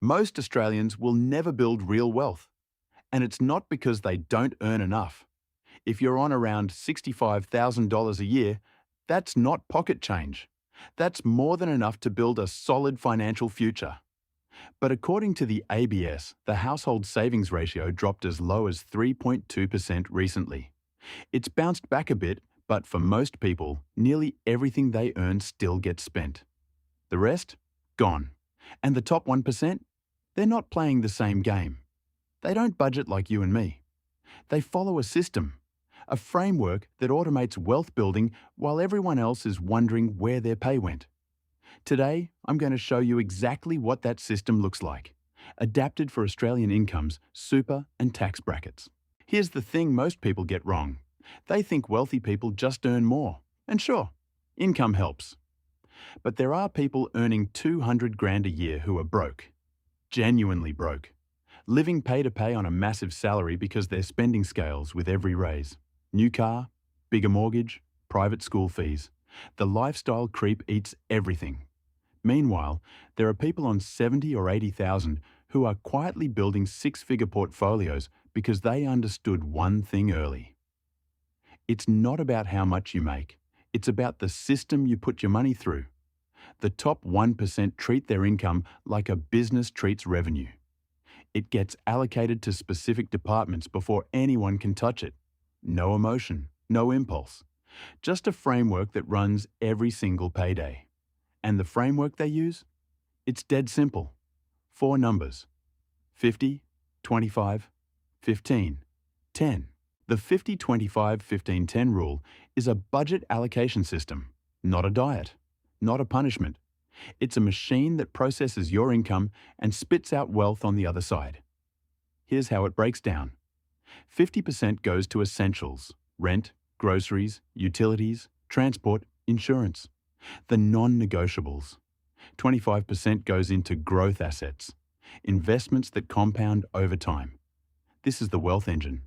Most Australians will never build real wealth, and it's not because they don't earn enough. If you're on around $65,000 a year, that's not pocket change. That's more than enough to build a solid financial future. But according to the ABS, the household savings ratio dropped as low as 3.2% recently. It's bounced back a bit, but for most people, nearly everything they earn still gets spent. The rest? Gone. And the top 1%? They're not playing the same game. They don't budget like you and me. They follow a system, a framework that automates wealth building while everyone else is wondering where their pay went. Today, I'm going to show you exactly what that system looks like, adapted for Australian incomes, super and tax brackets. Here's the thing most people get wrong. They think wealthy people just earn more. And sure, income helps. But there are people earning 200 grand a year who are broke. Genuinely broke. Living pay to pay on a massive salary because their spending scales with every raise. New car, bigger mortgage, private school fees. The lifestyle creep eats everything. Meanwhile, there are people on 70 or 80,000 who are quietly building six-figure portfolios because they understood one thing early. It's not about how much you make. It's about the system you put your money through. The top 1% treat their income like a business treats revenue. It gets allocated to specific departments before anyone can touch it. No emotion, no impulse. Just a framework that runs every single payday. And the framework they use? It's dead simple. 4 numbers. 50, 25, 15, 10. The 50-25-15-10 rule is a budget allocation system, not a diet, not a punishment. It's a machine that processes your income and spits out wealth on the other side. Here's how it breaks down. 50% goes to essentials: rent, groceries, utilities, transport, insurance. The non-negotiables. 25% goes into growth assets, investments that compound over time. This is the wealth engine.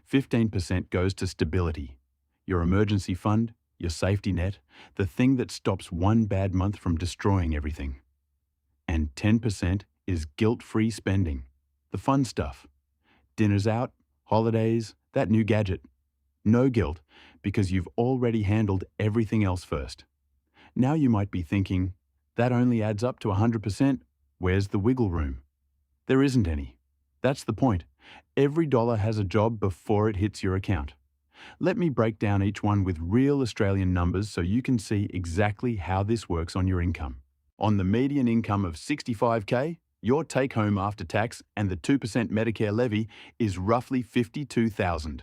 15% goes to stability, your emergency fund, your safety net, the thing that stops one bad month from destroying everything. And 10% is guilt-free spending, the fun stuff. Dinners out, holidays, that new gadget. No guilt, because you've already handled everything else first. Now you might be thinking, that only adds up to 100%. Where's the wiggle room? There isn't any. That's the point. Every dollar has a job before it hits your account. Let me break down each one with real Australian numbers so you can see exactly how this works on your income. On the median income of 65K, your take-home after tax and the 2% Medicare levy is roughly $52,000.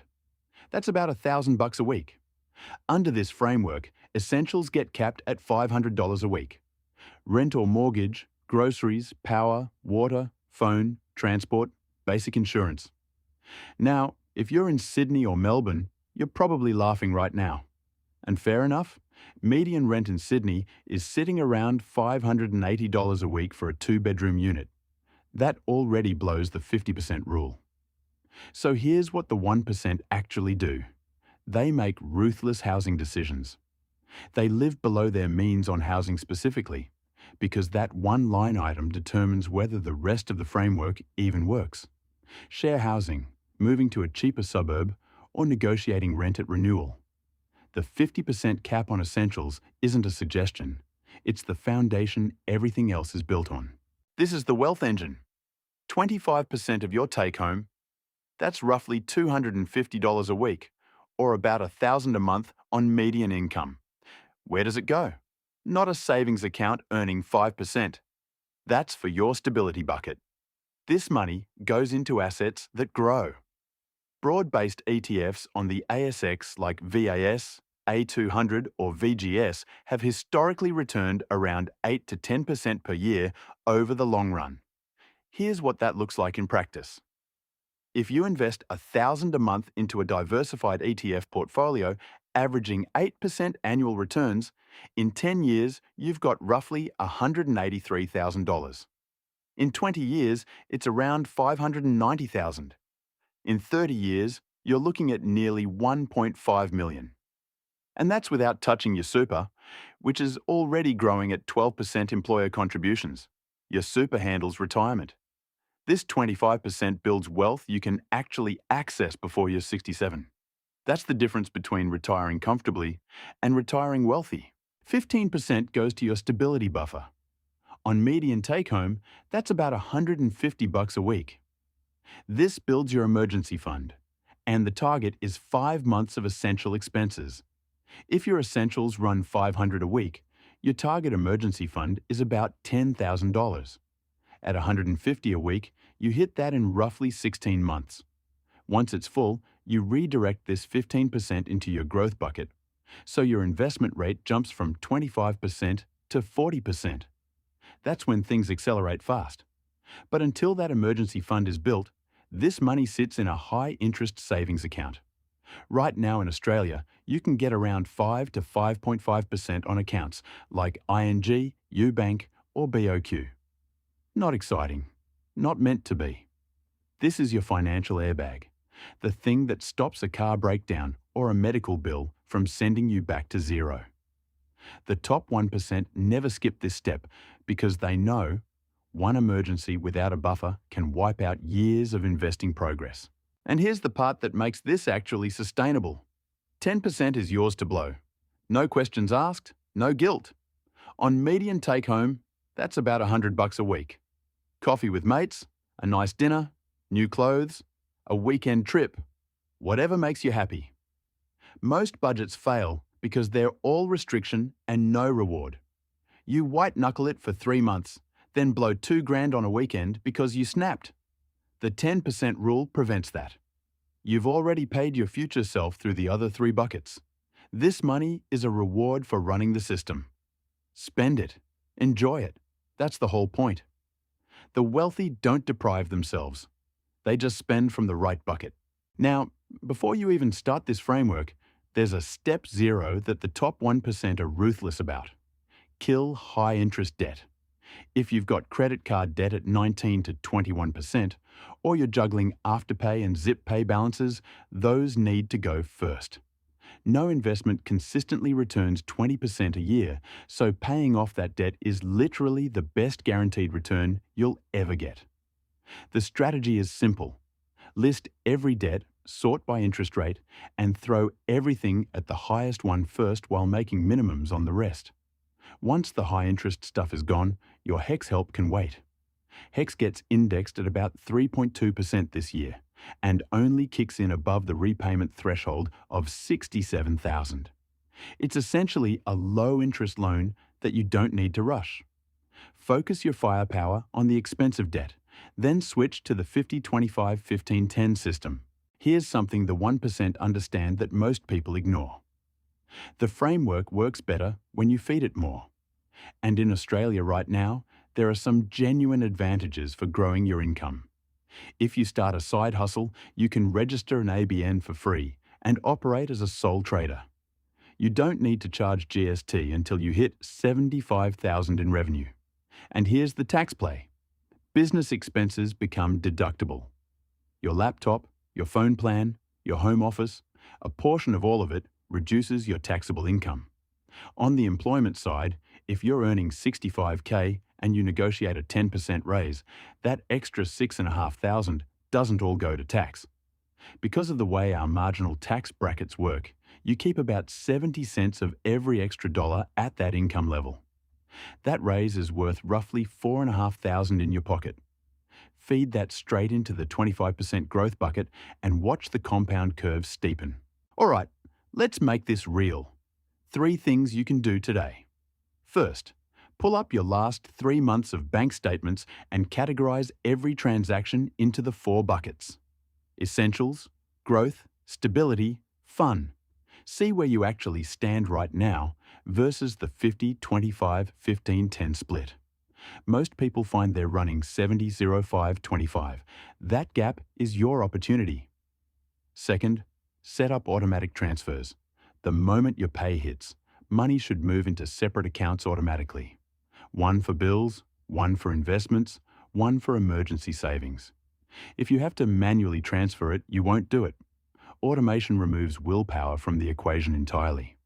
That's about $1,000 a week. Under this framework, essentials get capped at $500 a week. Rent or mortgage, groceries, power, water, phone, transport, basic insurance. Now, if you're in Sydney or Melbourne, you're probably laughing right now. And fair enough, median rent in Sydney is sitting around $580 a week for a 2-bedroom unit. That already blows the 50% rule. So here's what the 1% actually do. They make ruthless housing decisions. They live below their means on housing specifically, because that one line item determines whether the rest of the framework even works. Share housing, moving to a cheaper suburb, or negotiating rent at renewal. The 50% cap on essentials isn't a suggestion. It's the foundation everything else is built on. This is the wealth engine. 25% of your take-home, that's roughly $250 a week, or about $1,000 a month on median income. Where does it go? Not a savings account earning 5%. That's for your stability bucket. This money goes into assets that grow. Broad-based ETFs on the ASX like VAS, A200 or VGS have historically returned around 8 to 10% per year over the long run. Here's what that looks like in practice. If you invest $1,000 a month into a diversified ETF portfolio, averaging 8% annual returns, in 10 years, you've got roughly $183,000. In 20 years, it's around $590,000. In 30 years, you're looking at nearly $1.5 million. And that's without touching your super, which is already growing at 12% employer contributions. Your super handles retirement. This 25% builds wealth you can actually access before you're 67. That's the difference between retiring comfortably and retiring wealthy. 15% goes to your stability buffer. On median take-home, that's about $150 a week. This builds your emergency fund, and the target is 5 months of essential expenses. If your essentials run $500 a week, your target emergency fund is about $10,000. At $150 a week, you hit that in roughly 16 months. Once it's full, you redirect this 15% into your growth bucket, so your investment rate jumps from 25% to 40%. That's when things accelerate fast. But until that emergency fund is built, this money sits in a high-interest savings account. Right now in Australia, you can get around 5 to 5.5% on accounts like ING, UBank, or BOQ. Not exciting. Not meant to be. This is your financial airbag, the thing that stops a car breakdown or a medical bill from sending you back to zero. The top 1% never skip this step because they know one emergency without a buffer can wipe out years of investing progress. And here's the part that makes this actually sustainable. 10% is yours to blow. No questions asked, no guilt. On median take-home, that's about $100 a week. Coffee with mates, a nice dinner, new clothes, a weekend trip, whatever makes you happy. Most budgets fail because they're all restriction and no reward. You white-knuckle it for 3 months, then blow $2,000 on a weekend because you snapped. The 10% rule prevents that. You've already paid your future self through the other 3 buckets. This money is a reward for running the system. Spend it. Enjoy it. That's the whole point. The wealthy don't deprive themselves. They just spend from the right bucket. Now, before you even start this framework, there's a step 0 that the top 1% are ruthless about. Kill high-interest debt. If you've got credit card debt at 19 to 21%, or you're juggling Afterpay and Zip Pay balances, those need to go first. No investment consistently returns 20% a year, so paying off that debt is literally the best guaranteed return you'll ever get. The strategy is simple. List every debt, sort by interest rate, and throw everything at the highest one first while making minimums on the rest. Once the high-interest stuff is gone, your HEX help can wait. HEX gets indexed at about 3.2% this year and only kicks in above the repayment threshold of $67,000. It's essentially a low-interest loan that you don't need to rush. Focus your firepower on the expensive debt, then switch to the 50-25-15-10 system. Here's something the 1% understand that most people ignore. The framework works better when you feed it more. And in Australia right now, there are some genuine advantages for growing your income. If you start a side hustle, you can register an ABN for free and operate as a sole trader. You don't need to charge GST until you hit $75,000 in revenue. And here's the tax play. Business expenses become deductible. Your laptop, your phone plan, your home office, a portion of all of it reduces your taxable income. On the employment side, if you're earning $65,000 and you negotiate a 10% raise, that extra $6,500 doesn't all go to tax. Because of the way our marginal tax brackets work, you keep about 70 cents of every extra dollar at that income level. That raise is worth roughly $4,500 in your pocket. Feed that straight into the 25% growth bucket and watch the compound curve steepen. All right, let's make this real. 3 things you can do today. First, pull up your last 3 months of bank statements and categorize every transaction into the 4 buckets. Essentials, growth, stability, fun. See where you actually stand right now versus the 50-25-15-10 split. Most people find they're running 70-05-25. That gap is your opportunity. Second, set up automatic transfers. The moment your pay hits, money should move into separate accounts automatically. One for bills, one for investments, one for emergency savings. If you have to manually transfer it, you won't do it. Automation removes willpower from the equation entirely.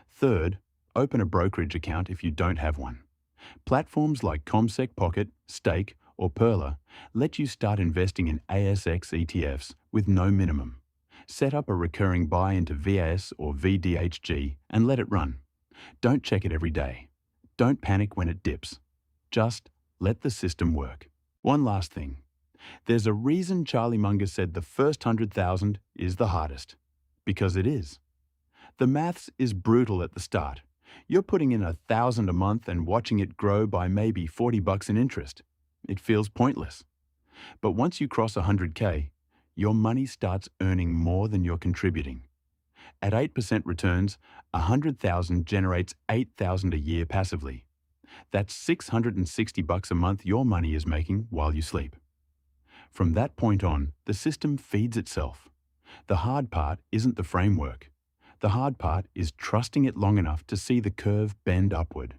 Third, open a brokerage account if you don't have one. Platforms like ComSec Pocket, Stake, or Perla let you start investing in ASX ETFs with no minimum. Set up a recurring buy into VAS or VDHG and let it run. Don't check it every day. Don't panic when it dips. Just let the system work. One last thing. There's a reason Charlie Munger said the first 100,000 is the hardest. Because it is. The maths is brutal at the start. You're putting in 1,000 a month and watching it grow by maybe $40 in interest. It feels pointless. But once you cross 100K, your money starts earning more than you're contributing. At 8% returns, 100,000 generates 8,000 a year passively. That's $660 a month your money is making while you sleep. From that point on, the system feeds itself. The hard part isn't the framework. The hard part is trusting it long enough to see the curve bend upward.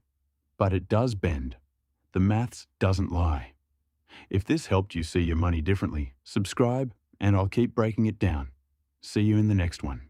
But it does bend. The maths doesn't lie. If this helped you see your money differently, subscribe and I'll keep breaking it down. See you in the next one.